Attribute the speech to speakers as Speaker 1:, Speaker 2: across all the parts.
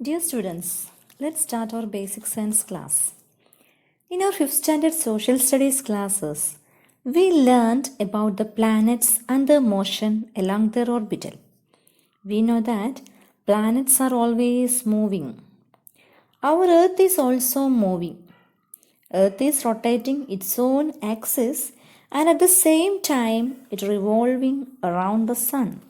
Speaker 1: Dear students, let's start our basic science class. In our 5th standard social studies classes, we learned about the planets and their motion along their orbital. We know that planets are always moving. Our Earth is also moving. Earth is rotating its own axis and at the same time it revolving around the sun.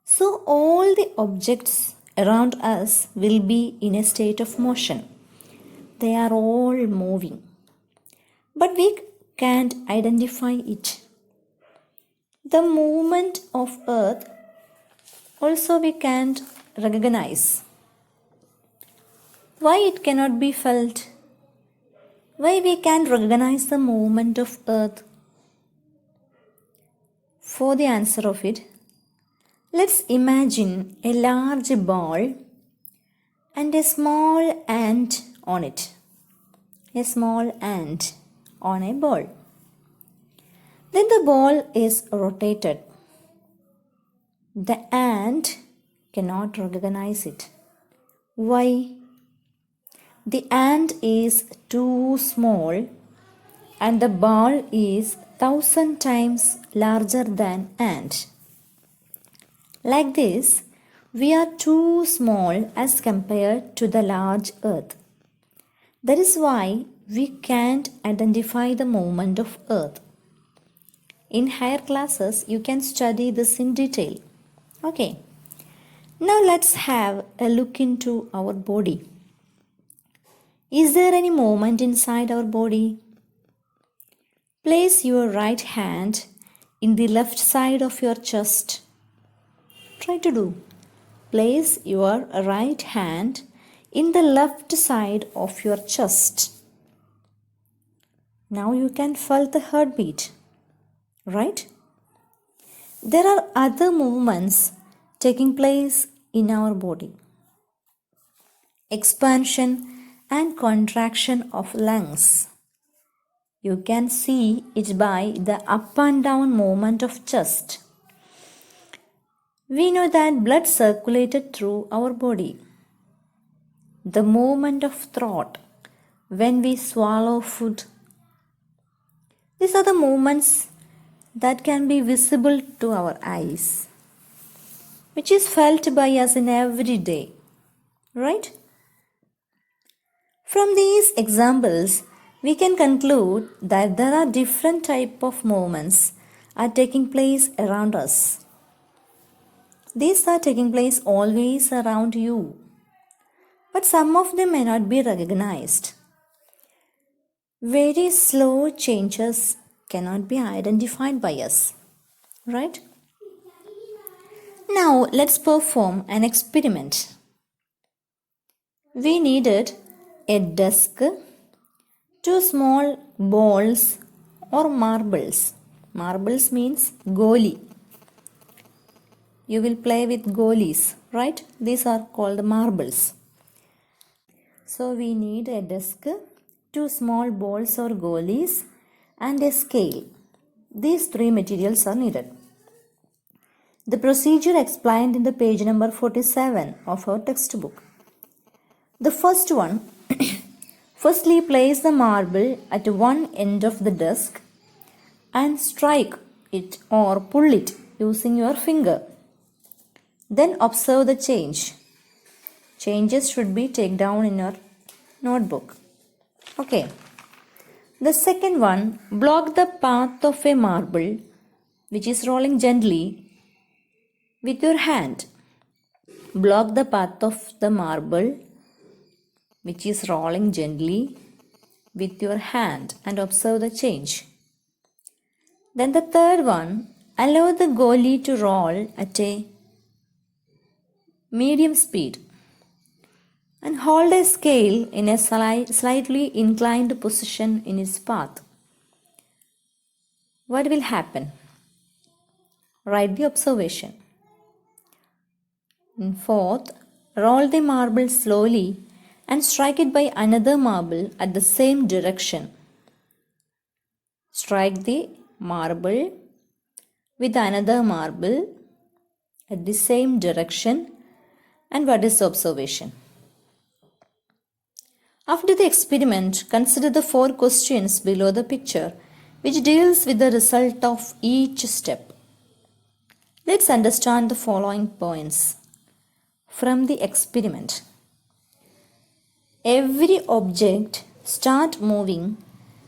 Speaker 1: So all the objects around us will be in a state of motion. They are all moving. But we can't identify it. The movement of Earth also we can't recognize. Why it cannot be felt? Why we can't recognize the movement of Earth? For the answer of it, let's imagine a large ball and a small ant on it. A small ant on a ball. Then the ball is rotated. The ant cannot recognize it. Why? The ant is too small and the ball is 1,000 times larger than ant. Like this, we are too small as compared to the large Earth. That is why we can't identify the movement of Earth. In higher classes, you can study this in detail. Okay. Now let's have a look into our body. Is there any movement inside our body? Place your right hand in the left side of your chest. Try to do. Place your right hand in the left side of your chest. Now you can feel the heartbeat, right? There are other movements taking place in our body. Expansion and contraction of lungs. You can see it by the up and down movement of chest. We know that blood circulated through our body. The movement of throat when we swallow food. These are the movements that can be visible to our eyes, which is felt by us in every day, right? From these examples, we can conclude that there are different types of movements are taking place around us. These are taking place always around you, but some of them may not be recognized. Very slow changes cannot be identified by us, right? Now let's perform an experiment. We needed a desk, 2 small balls or marbles. Marbles means goli. You will play with goalies, right? These are called marbles. So we need a desk, 2 small balls or goalies and a scale. These 3 materials are needed. The procedure explained in the page number 47 of our textbook. The first one, firstly place the marble at one end of the desk and strike it or pull it using your finger. Then observe the change. Changes should be taken down in your notebook. Okay. The second one, block the path of a marble which is rolling gently with your hand. Block the path of the marble which is rolling gently with your hand and observe the change. Then the third one, allow the goalie to roll at a medium speed and hold a scale in a slightly inclined position in its path. What will happen? Write the observation. And fourth, roll the marble slowly and strike it by another marble at the same direction. Strike the marble with another marble at the same direction And what is the observation? After the experiment, consider the 4 questions below the picture which deals with the result of each step. Let's understand the following points from the experiment. Every object starts moving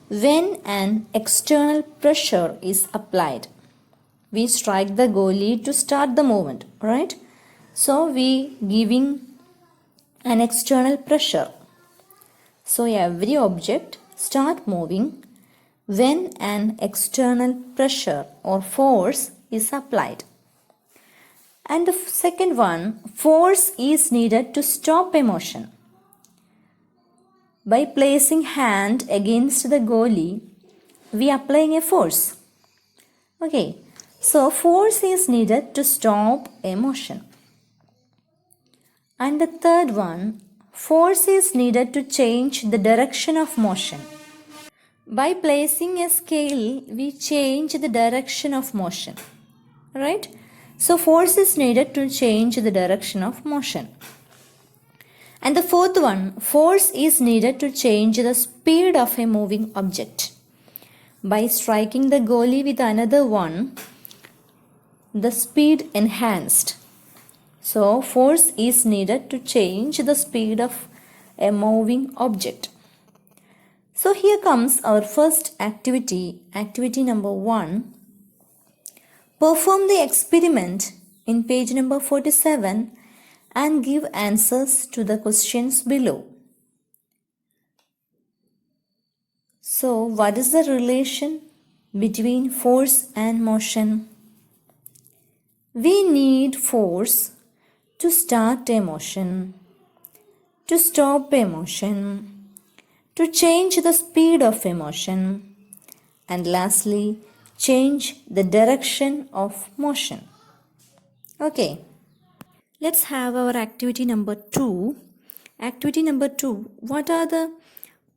Speaker 1: when an external pressure is applied. We strike the goalie to start the movement, right? So we giving an external pressure. So every object start moving when an external pressure or force is applied. And the second one, force is needed to stop a motion. By placing hand against the goalie, we applying a force. Okay, so force is needed to stop a motion. And the third one, force is needed to change the direction of motion. By placing a scale, we change the direction of motion. Right? So force is needed to change the direction of motion. And the fourth one, force is needed to change the speed of a moving object. By striking the goalie with another one, the speed enhanced. So force is needed to change the speed of a moving object. So here comes our first activity, activity number 1. Perform the experiment in page number 47 and give answers to the questions below. So, what is the relation between force and motion? We need force to start a motion, to stop a motion, to change the speed of a motion, and lastly, change the direction of motion. Okay. Let's have our activity number 2. Activity number 2. What are the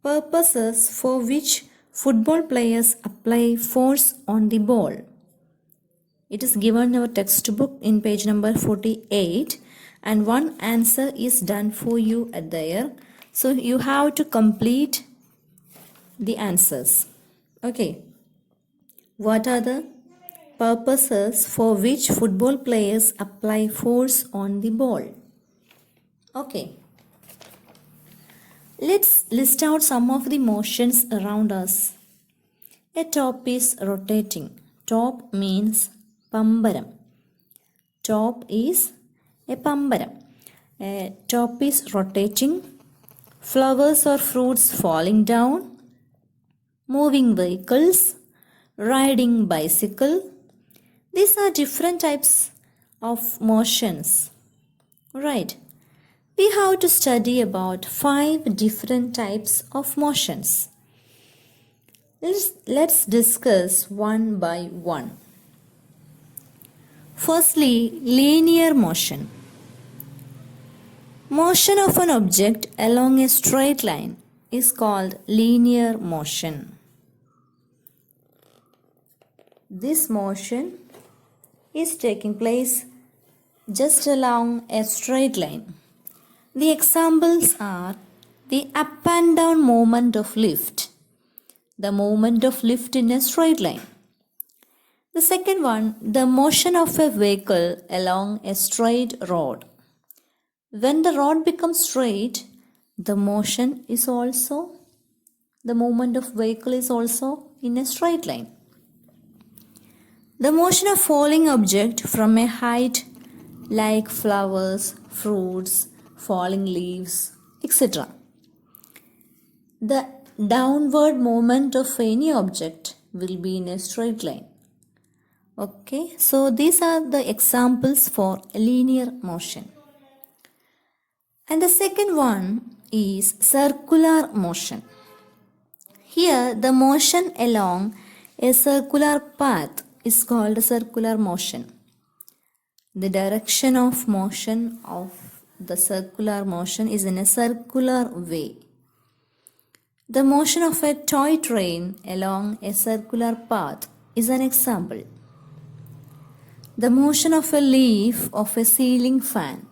Speaker 1: purposes for which football players apply force on the ball? It is given in our textbook in page number 48 and one answer is done for you at there. So you have to complete the answers. Okay. What are the purposes for which football players apply force on the ball? Okay. Let's list out some of the motions around us. A top is rotating. Top means pambaram. Top is a pambaram. A top is rotating. Flowers or fruits falling down. Moving vehicles. Riding bicycle. These are different types of motions. Right. We have to study about 5 different types of motions. Let's discuss one by one. Firstly, linear motion. Motion of an object along a straight line is called linear motion. This motion is taking place just along a straight line. The examples are the up and down movement of lift, the movement of lift in a straight line. The second one, the motion of a vehicle along a straight road. When the road becomes straight, the movement of vehicle is also in a straight line. The motion of falling object from a height like flowers, fruits, falling leaves, etc. The downward movement of any object will be in a straight line. Okay, so these are the examples for linear motion. And the second one is circular motion. Here the motion along a circular path is called circular motion. The direction of motion of the circular motion is in a circular way. The motion of a toy train along a circular path is an example. The motion of a leaf of a ceiling fan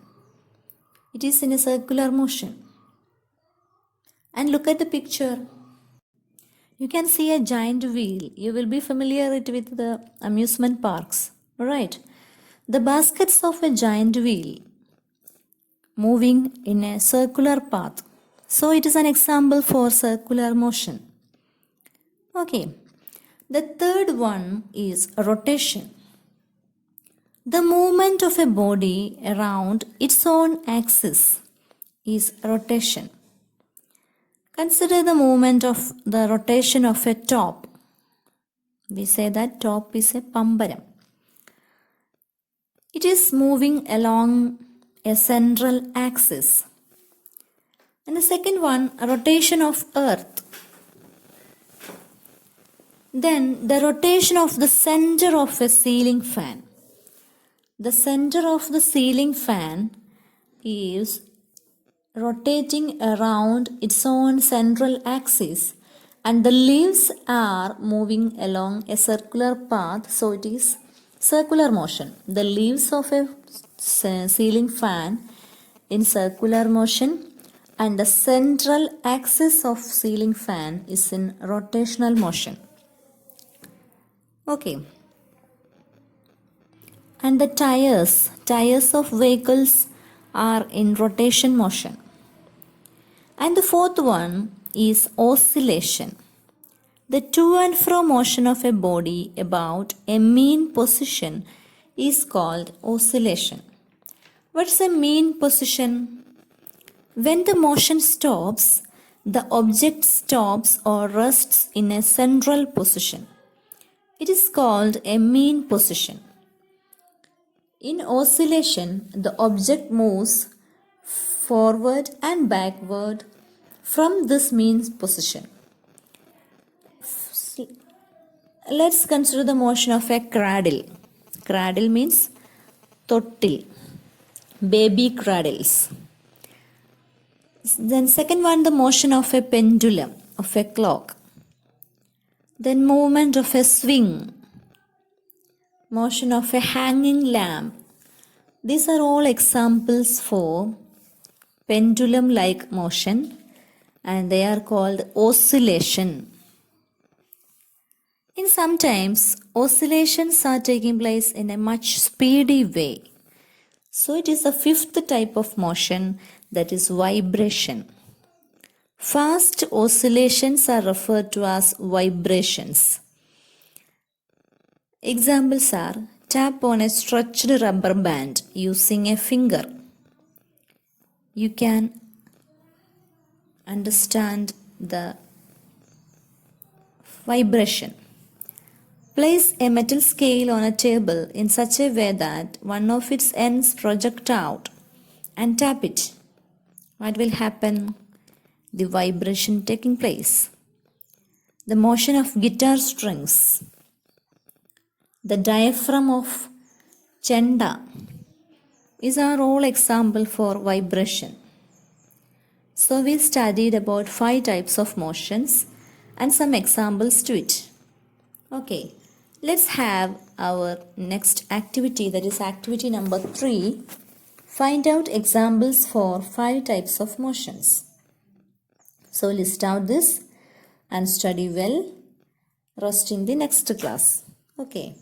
Speaker 1: It is in a circular motion. And look at the picture. You can see a giant wheel. You will be familiar with the amusement parks, right? The baskets of a giant wheel moving in a circular path. So it is an example for circular motion. Okay. The third one is rotation. The movement of a body around its own axis is rotation. Consider the movement of the rotation of a top. We say that top is a pambaram. It is moving along a central axis. And the second one, rotation of earth. Then the rotation of the center of a ceiling fan. The center of the ceiling fan is rotating around its own central axis and the leaves are moving along a circular path, so it is circular motion. The leaves of a ceiling fan in circular motion and the central axis of ceiling fan is in rotational motion. Okay. And the tires of vehicles are in rotation motion. And the fourth one is oscillation. The to and fro motion of a body about a mean position is called oscillation. What's a mean position? When the motion stops, the object stops or rests in a central position. It is called a mean position. In oscillation, the object moves forward and backward from this mean position. Let's consider the motion of a cradle. Cradle means tottil, baby cradles. Then second one, the motion of a pendulum, of a clock. Then movement of a swing, motion of a hanging lamp. These are all examples for pendulum-like motion and they are called oscillation. In sometimes, oscillations are taking place in a much speedy way. So it is the fifth type of motion, that is vibration. Fast oscillations are referred to as vibrations. Examples are tap on a stretched rubber band using a finger. You can understand the vibration. Place a metal scale on a table in such a way that one of its ends project out and tap it. What will happen? The vibration taking place. The motion of guitar strings. The diaphragm of chenda. These are all examples for vibration. So we studied about 5 types of motions and some examples to it. Okay, let's have our next activity, that is activity number 3. Find out examples for 5 types of motions. So list out this and study well. Rest in the next class. Okay.